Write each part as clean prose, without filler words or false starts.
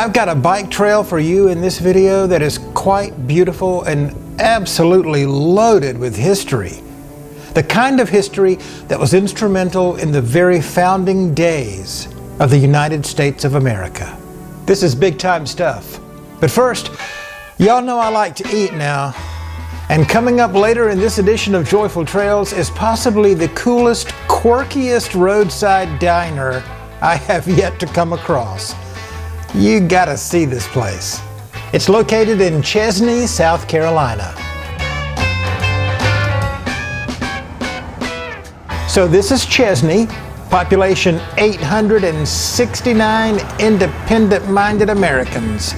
I've got a bike trail for you in this video that is quite beautiful and absolutely loaded with history. The kind of history that was instrumental in the very founding days of the United States of America. This is big time stuff. But first, y'all know I like to eat now. And coming up later in this edition of Joyful Trails is possibly the coolest, quirkiest roadside diner I have yet to come across. You gotta see this place. It's located in Chesnee, South Carolina. So this is Chesnee, population 869 independent-minded Americans.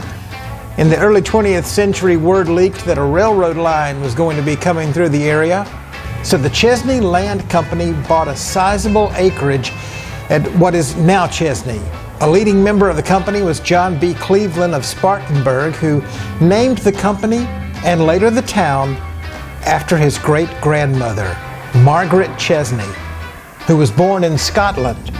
In the early 20th century, word leaked that a railroad line was going to be coming through the area. So the Chesnee Land Company bought a sizable acreage at what is now Chesnee. A leading member of the company was John B. Cleveland of Spartanburg, who named the company and later the town after his great-grandmother, Margaret Chesnee, who was born in Scotland.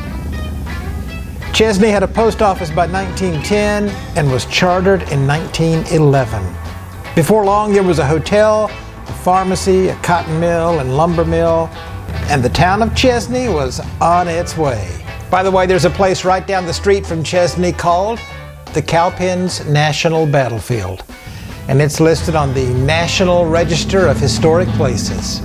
Chesnee had a post office by 1910 and was chartered in 1911. Before long, there was a hotel, a pharmacy, a cotton mill, and lumber mill, and the town of Chesnee was on its way. By the way, there's a place right down the street from Chesnee called the Cowpens National Battlefield, and it's listed on the National Register of Historic Places.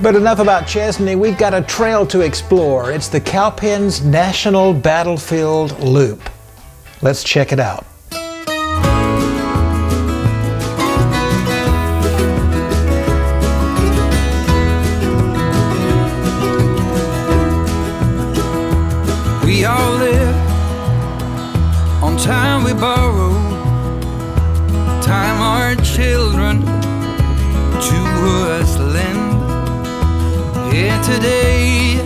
But enough about Chesnee, we've got a trail to explore. It's the Cowpens National Battlefield Loop. Let's check it out. We all live on time we borrow, time our children to us lend. Here today,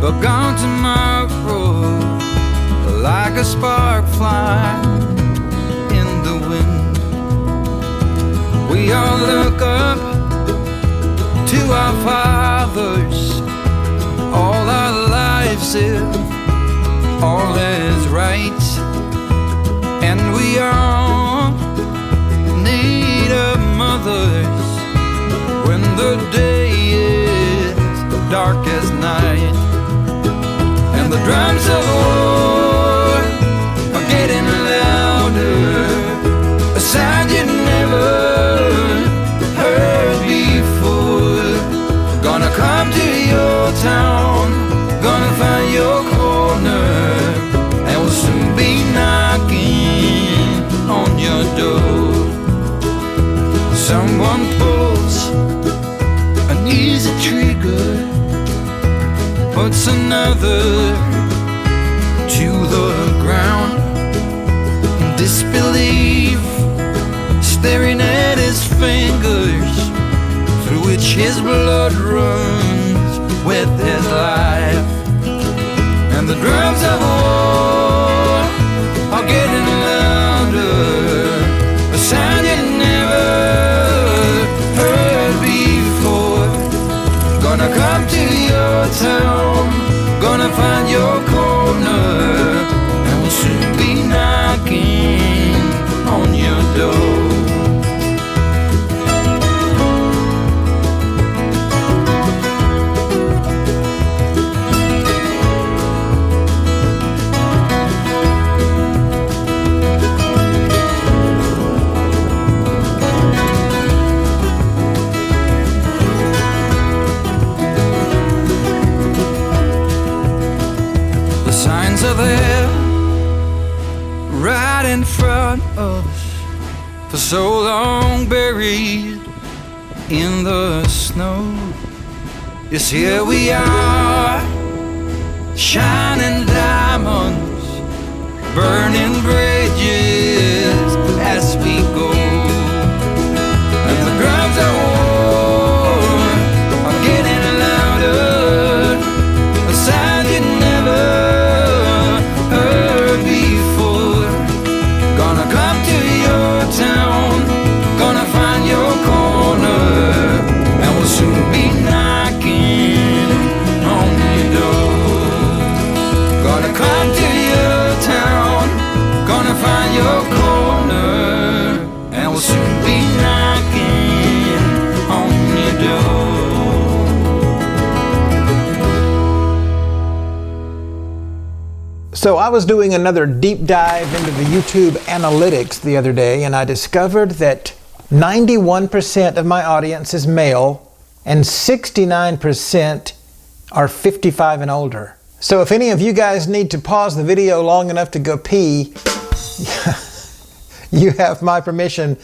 but gone tomorrow, like a spark fly in the wind. We all look up to our fathers, all our lives if all is right, and we all need our mothers when the day is dark as night, and the drums of war are getting louder, a sound you never heard before. Gonna come to your town, gonna find your corner, and we'll soon be knocking on your door. Someone pulls an easy trigger, puts another to the ground. Disbelief staring at his fingers, through which his blood runs with his life. And the drums of war are getting louder, a sound you never heard before. Gonna come to your town, gonna find your corner, and we'll soon be knocking on your door. Are there right in front of us, for so long buried in the snow. Yes, here we are, shining diamonds, burning bridges as we go. And the drums of war are getting louder, a sound you never heard before. Gonna come to your town, gonna find your corner, and we'll soon be knocking on your door. Gonna come to So I was doing another deep dive into the YouTube analytics the other day, and I discovered that 91% of my audience is male and 69% are 55 and older. So if any of you guys need to pause the video long enough to go pee, you have my permission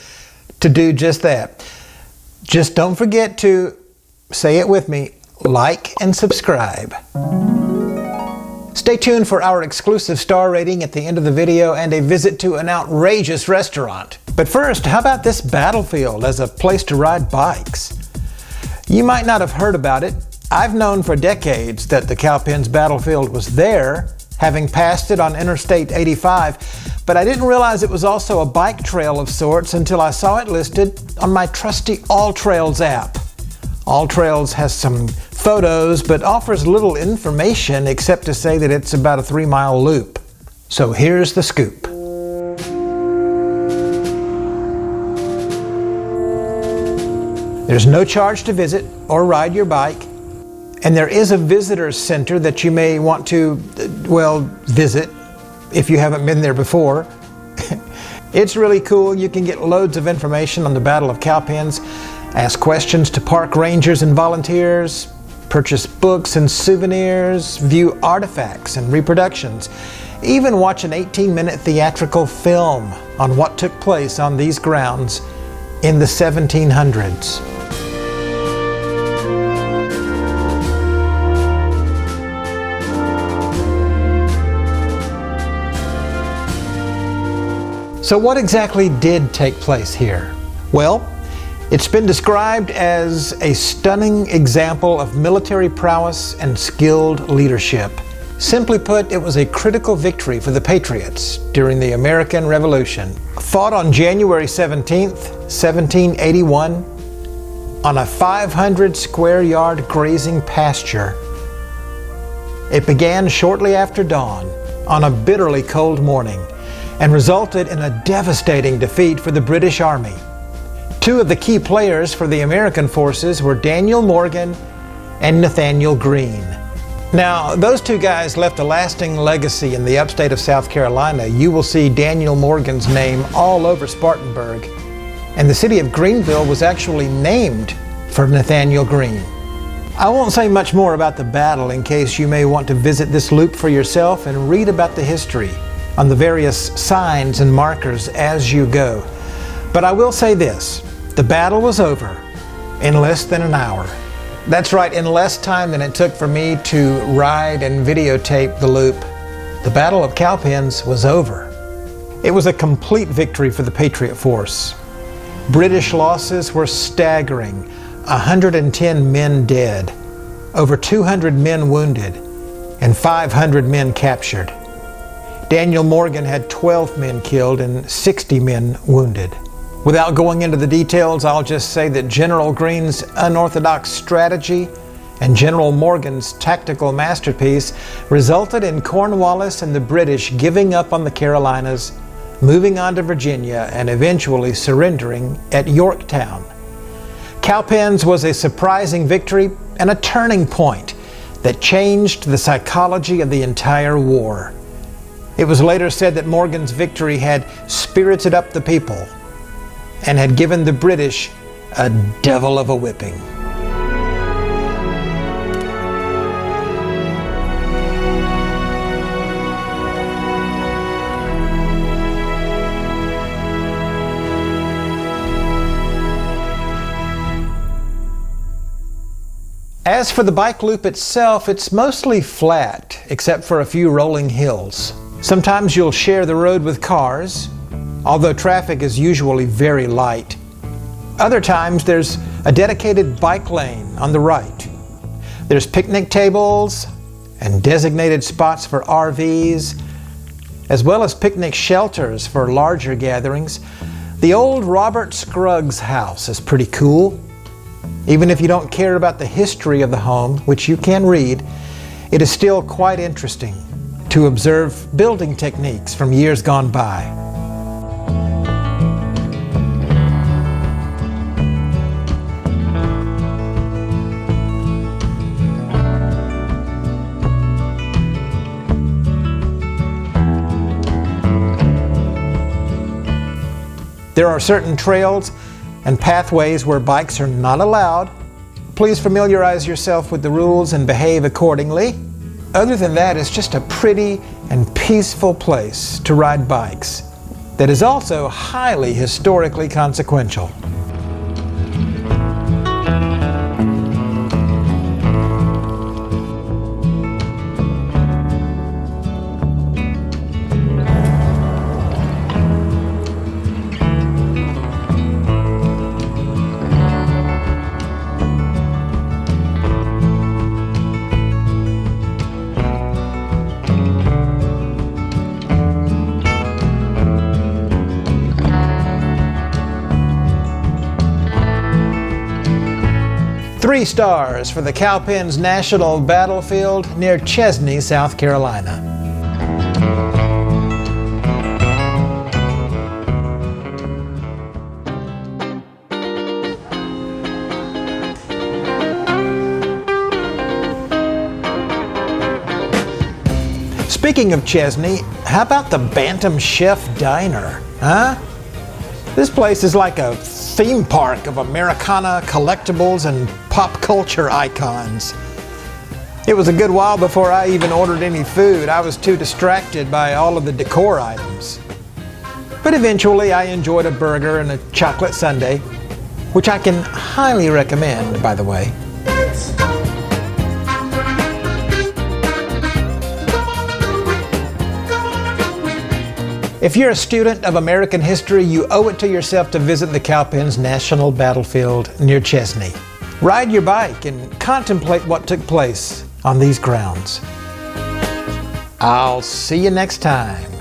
to do just that. Just don't forget to, say it with me, like and subscribe. Stay tuned for our exclusive star rating at the end of the video and a visit to an outrageous restaurant. But first, how about this battlefield as a place to ride bikes? You might not have heard about it. I've known for decades that the Cowpens Battlefield was there, having passed it on Interstate 85, but I didn't realize it was also a bike trail of sorts until I saw it listed on my trusty AllTrails app. AllTrails has some photos, but offers little information except to say that it's about a 3-mile loop. So here's the scoop. There's no charge to visit or ride your bike, and there is a visitor's center that you may want to, visit if you haven't been there before. It's really cool. You can get loads of information on the Battle of Cowpens, ask questions to park rangers and volunteers, purchase books and souvenirs, view artifacts and reproductions, even watch an 18-minute theatrical film on what took place on these grounds in the 1700s. So what exactly did take place here? Well, it's been described as a stunning example of military prowess and skilled leadership. Simply put, it was a critical victory for the Patriots during the American Revolution. Fought on January 17th, 1781, on a 500 square yard grazing pasture. It began shortly after dawn on a bitterly cold morning and resulted in a devastating defeat for the British Army. Two of the key players for the American forces were Daniel Morgan and Nathaniel Greene. Now, those two guys left a lasting legacy in the upstate of South Carolina. You will see Daniel Morgan's name all over Spartanburg, and the city of Greenville was actually named for Nathaniel Greene. I won't say much more about the battle in case you may want to visit this loop for yourself and read about the history on the various signs and markers as you go. But I will say this, the battle was over in less than an hour. That's right, in less time than it took for me to ride and videotape the loop. The Battle of Cowpens was over. It was a complete victory for the Patriot force. British losses were staggering. 110 men dead, over 200 men wounded, and 500 men captured. Daniel Morgan had 12 men killed and 60 men wounded. Without going into the details, I'll just say that General Greene's unorthodox strategy and General Morgan's tactical masterpiece resulted in Cornwallis and the British giving up on the Carolinas, moving on to Virginia, and eventually surrendering at Yorktown. Cowpens was a surprising victory and a turning point that changed the psychology of the entire war. It was later said that Morgan's victory had spirited up the people and had given the British a devil of a whipping. As for the bike loop itself, it's mostly flat, except for a few rolling hills. Sometimes you'll share the road with cars, although traffic is usually very light. Other times there's a dedicated bike lane on the right. There's picnic tables and designated spots for RVs, as well as picnic shelters for larger gatherings. The old Robert Scruggs house is pretty cool. Even if you don't care about the history of the home, which you can read, it is still quite interesting to observe building techniques from years gone by. There are certain trails and pathways where bikes are not allowed. Please familiarize yourself with the rules and behave accordingly. Other than that, it's just a pretty and peaceful place to ride bikes that is also highly historically consequential. Three stars for the Cowpens National Battlefield near Chesnee, South Carolina. Speaking of Chesnee, how about the Bantam Chef Diner, huh? This place is like a theme park of Americana collectibles and pop culture icons. It was a good while before I even ordered any food. I was too distracted by all of the decor items. But eventually I enjoyed a burger and a chocolate sundae, which I can highly recommend, by the way. If you're a student of American history, you owe it to yourself to visit the Cowpens National Battlefield near Chesnee. Ride your bike and contemplate what took place on these grounds. I'll see you next time.